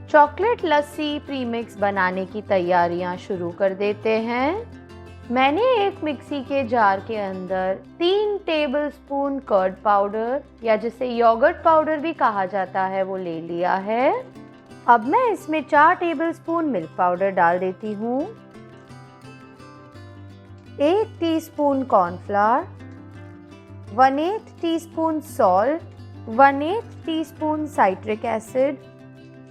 Chocolate लस्सी premix बनाने की तैयारियां शुरू कर देते हैं। मैंने एक मिक्सी के जार के अंदर 3 टेबलस्पून कर्ड पाउडर या जिसे योगर्ट पाउडर भी कहा जाता है वो ले लिया है। अब मैं इसमें 4 टेबलस्पून मिल्क पाउडर डाल देती हूँ, 1 teaspoon cornflour, 1/8 teaspoon salt, 1/8 teaspoon citric acid,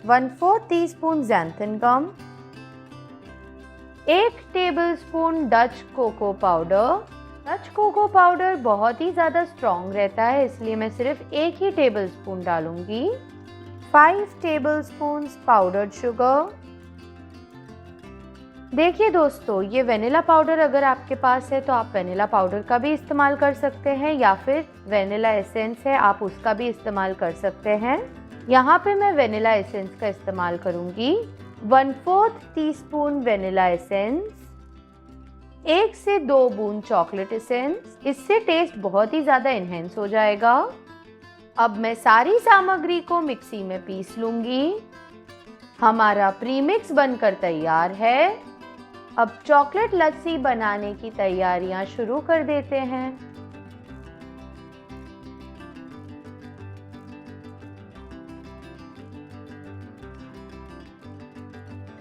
1/4 teaspoon xanthan gum, 1 tablespoon Dutch cocoa powder. Dutch cocoa powder बहुत ही ज़्यादा स्ट्रॉन्ग रहता है, इसलिए मैं सिर्फ 1 ही टेबलस्पून डालूंगी। 5 टेबलस्पून पाउडर्ड शुगर। देखिए दोस्तों, ये वेनिला पाउडर अगर आपके पास है तो आप वेनिला पाउडर का भी इस्तेमाल कर सकते हैं, या फिर वेनिला एसेंस है आप उसका भी इस्तेमाल कर सकते हैं। यहाँ पे मैं वेनिला एसेंस का इस्तेमाल करूँगी। 1/4 टीस्पून वेनिला एसेंस, 1 से 2 बूंद चॉकलेट एसेंस, इससे टेस्ट बहुत ही ज़्यादा इन्हेंस हो जाएगा। अब मैं सारी सामग्री को मिक्सी में पीस लूँगी। हमारा प्रीमिक्स बनकर तैयार है। अब चॉकलेट लस्सी बनाने की तैयारियां शुरू कर देते हैं।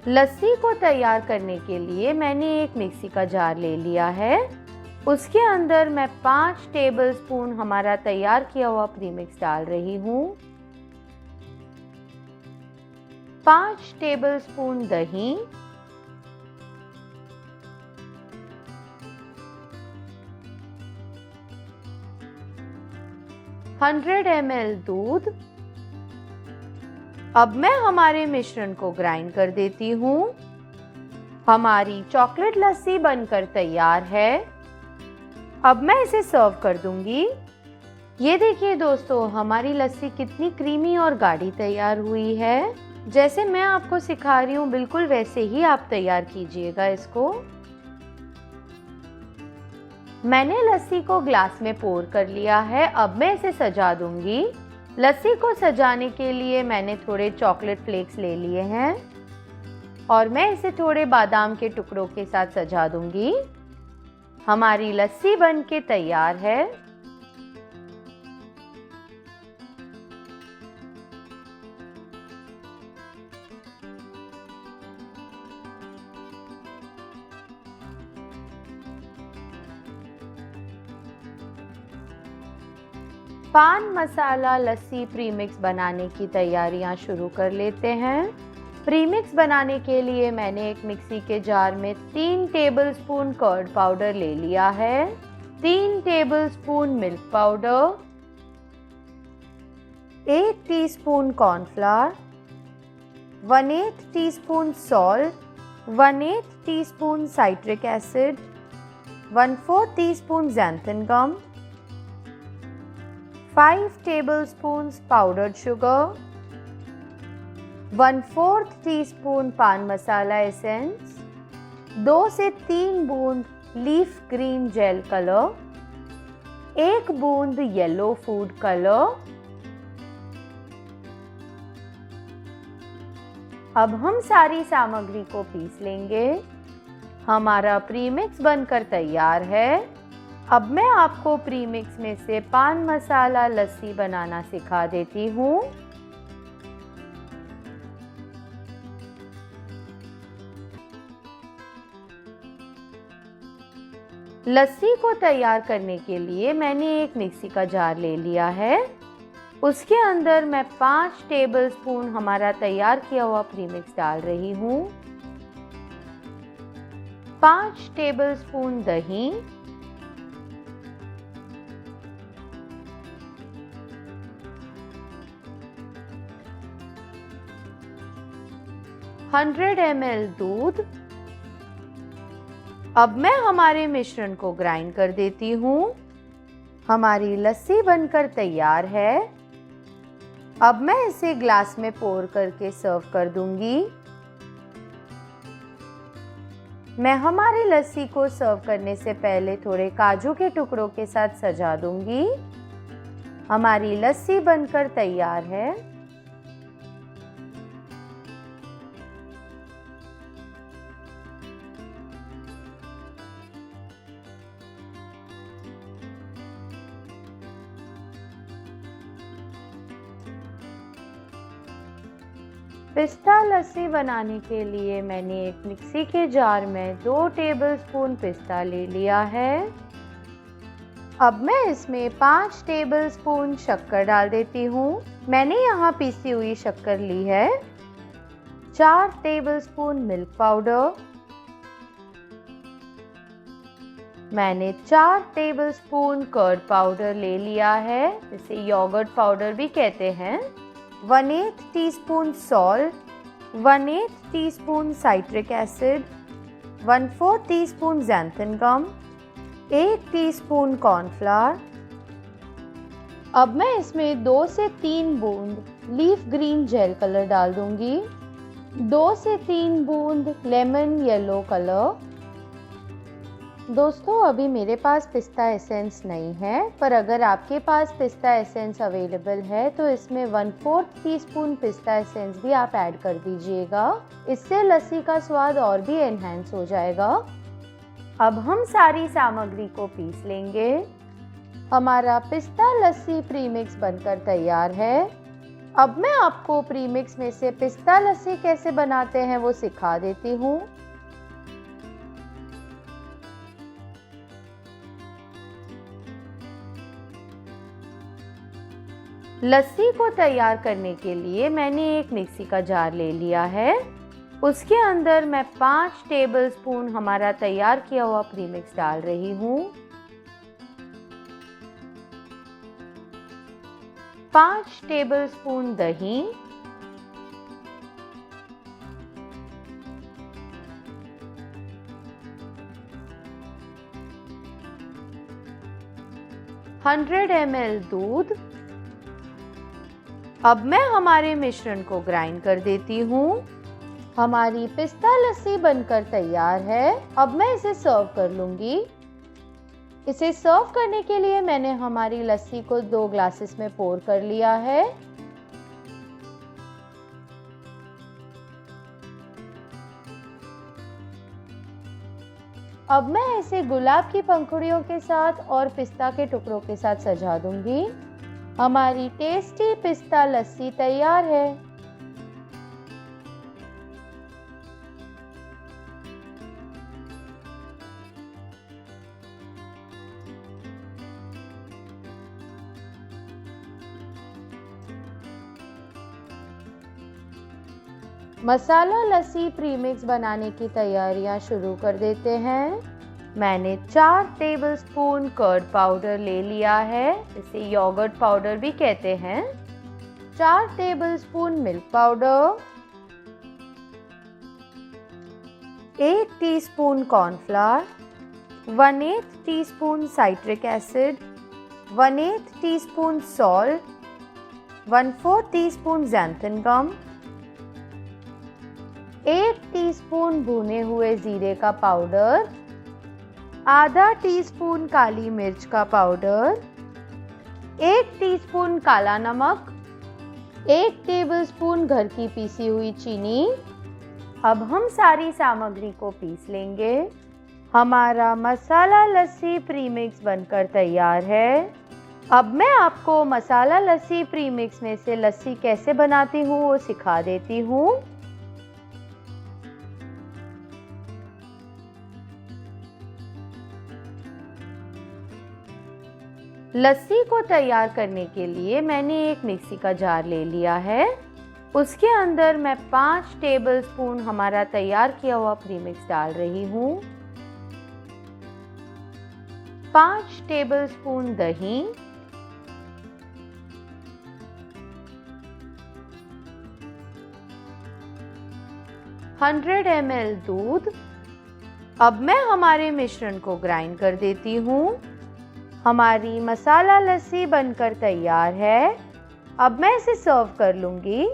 लस्सी को तैयार करने के लिए मैंने एक मिक्सी का जार ले लिया है। उसके अंदर मैं 5 टेबलस्पून हमारा तैयार किया हुआ प्रीमिक्स डाल रही हूँ, 5 टेबलस्पून दही, 100 ml दूध। अब मैं हमारे मिश्रण को ग्राइंड कर देती हूँ। हमारी चॉकलेट लस्सी बनकर तैयार है। अब मैं इसे सर्व कर दूंगी। ये देखिए दोस्तों, हमारी लस्सी कितनी क्रीमी और गाढ़ी तैयार हुई है। जैसे मैं आपको सिखा रही हूँ बिल्कुल वैसे ही आप तैयार कीजिएगा इसको। मैंने लस्सी को ग्लास में पोर कर लिया है। अब मैं इसे सजा दूंगी। लस्सी को सजाने के लिए मैंने थोड़े चॉकलेट फ्लेक्स ले लिए हैं और मैं इसे थोड़े बादाम के टुकड़ों के साथ सजा दूंगी। हमारी लस्सी बनके तैयार है। पान मसाला लस्सी प्रीमिक्स बनाने की तैयारियां शुरू कर लेते हैं। प्रीमिक्स बनाने के लिए मैंने एक मिक्सी के जार में 3 टेबलस्पून कर्ड पाउडर ले लिया है, 3 tablespoon milk powder, 1 teaspoon cornflour, 1/8 teaspoon salt, 1/8 teaspoon citric acid, 1/4 teaspoon xanthan gum, 5 tablespoons powdered sugar, 1/4 teaspoon paan masala essence, 2 से 3 बूंद लीफ ग्रीन जेल कलर, 1 बूंद येलो फूड कलर। अब हम सारी सामग्री को पीस लेंगे। हमारा प्रीमिक्स बनकर तैयार है। अब मैं आपको प्रीमिक्स में से पान मसाला लस्सी बनाना सिखा देती हूँ। लस्सी को तैयार करने के लिए मैंने एक मिक्सी का जार ले लिया है। उसके अंदर मैं 5 टेबलस्पून हमारा तैयार किया हुआ प्रीमिक्स डाल रही हूँ, 5 टेबलस्पून दही, 100 ml दूध। अब मैं हमारे मिश्रण को ग्राइंड कर देती हूँ। हमारी लस्सी बनकर तैयार है। अब मैं इसे ग्लास में पोर करके सर्व कर दूंगी। मैं हमारी लस्सी को सर्व करने से पहले थोड़े काजू के टुकड़ों के साथ सजा दूंगी। हमारी लस्सी बनकर तैयार है। पिस्ता लस्सी बनाने के लिए मैंने एक मिक्सी के जार में 2 टेबलस्पून पिस्ता ले लिया है। अब मैं इसमें 5 टेबलस्पून शक्कर डाल देती हूँ। मैंने यहाँ पीसी हुई शक्कर ली है। 4 टेबलस्पून मिल्क पाउडर, मैंने 4 टेबलस्पून कर्ड पाउडर ले लिया है, जिसे योगर्ट पाउडर भी कहते हैं। 1/8 teaspoon salt, 1/8 teaspoon citric acid, 1/4 teaspoon xanthan gum, 1 teaspoon cornflour. अब मैं इसमें 2 से 3 बूंद लीफ ग्रीन जेल कलर डाल दूंगी, 2 से 3 बूंद लेमन येलो कलर। दोस्तों, अभी मेरे पास पिस्ता एसेंस नहीं है, पर अगर आपके पास पिस्ता एसेंस अवेलेबल है तो इसमें 1/4 टीस्पून पिस्ता एसेंस भी आप ऐड कर दीजिएगा। इससे लस्सी का स्वाद और भी एनहांस हो जाएगा। अब हम सारी सामग्री को पीस लेंगे। हमारा पिस्ता लस्सी प्रीमिक्स बनकर तैयार है। अब मैं आपको प्रीमिक्स में से पिस्ता लस्सी कैसे बनाते हैं वो सिखा देती हूँ। लस्सी को तैयार करने के लिए मैंने एक मिक्सी का जार ले लिया है। उसके अंदर मैं 5 टेबलस्पून हमारा तैयार किया हुआ प्रीमिक्स डाल रही हूँ। 5 टेबलस्पून दही, 100 ml दूध। अब मैं हमारे मिश्रण को ग्राइंड कर देती हूँ। हमारी पिस्ता लस्सी बनकर तैयार है। अब मैं इसे सर्व कर लूँगी। इसे सर्व करने के लिए मैंने हमारी लस्सी को 2 ग्लासेस में पोर कर लिया है। अब मैं इसे गुलाब की पंखुड़ियों के साथ और पिस्ता के टुकड़ों के साथ सजा दूंगी। हमारी टेस्टी पिस्ता लस्सी तैयार है। मसाला लस्सी प्रीमिक्स बनाने की तैयारियां शुरू कर देते हैं। मैंने 4 टेबलस्पून कर्ड पाउडर ले लिया है, इसे योगर्ट पाउडर भी कहते हैं। 4 tablespoon milk powder, 1 teaspoon cornflour, 1/8 teaspoon citric acid, 1/8 teaspoon salt, 1/4 teaspoon xanthan gum, 1 teaspoon भुने हुए जीरे का पाउडर, आधा टीस्पून काली मिर्च का पाउडर, 1 टीस्पून काला नमक, 1 टेबलस्पून घर की पीसी हुई चीनी। अब हम सारी सामग्री को पीस लेंगे। हमारा मसाला लस्सी प्रीमिक्स बनकर तैयार है। अब मैं आपको मसाला लस्सी प्रीमिक्स में से लस्सी कैसे बनाती हूँ वो सिखा देती हूँ। लस्सी को तैयार करने के लिए मैंने एक मिक्सी का जार ले लिया है। उसके अंदर मैं 5 टेबलस्पून हमारा तैयार किया हुआ प्रीमिक्स डाल रही हूँ। 5 टेबलस्पून दही, 100 ml दूध। अब मैं हमारे मिश्रण को ग्राइंड कर देती हूँ। हमारी मसाला लस्सी बनकर तैयार है। अब मैं इसे सर्व कर लूँगी।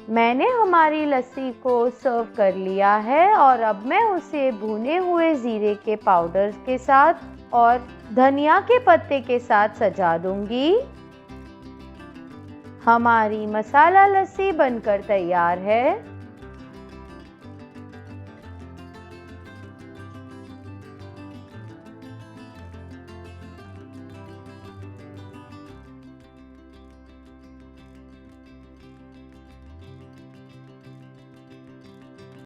मैंने हमारी लस्सी को सर्व कर लिया है और अब मैं उसे भुने हुए जीरे के पाउडर के साथ और धनिया के पत्ते के साथ सजा दूंगी। हमारी मसाला लस्सी बनकर तैयार है।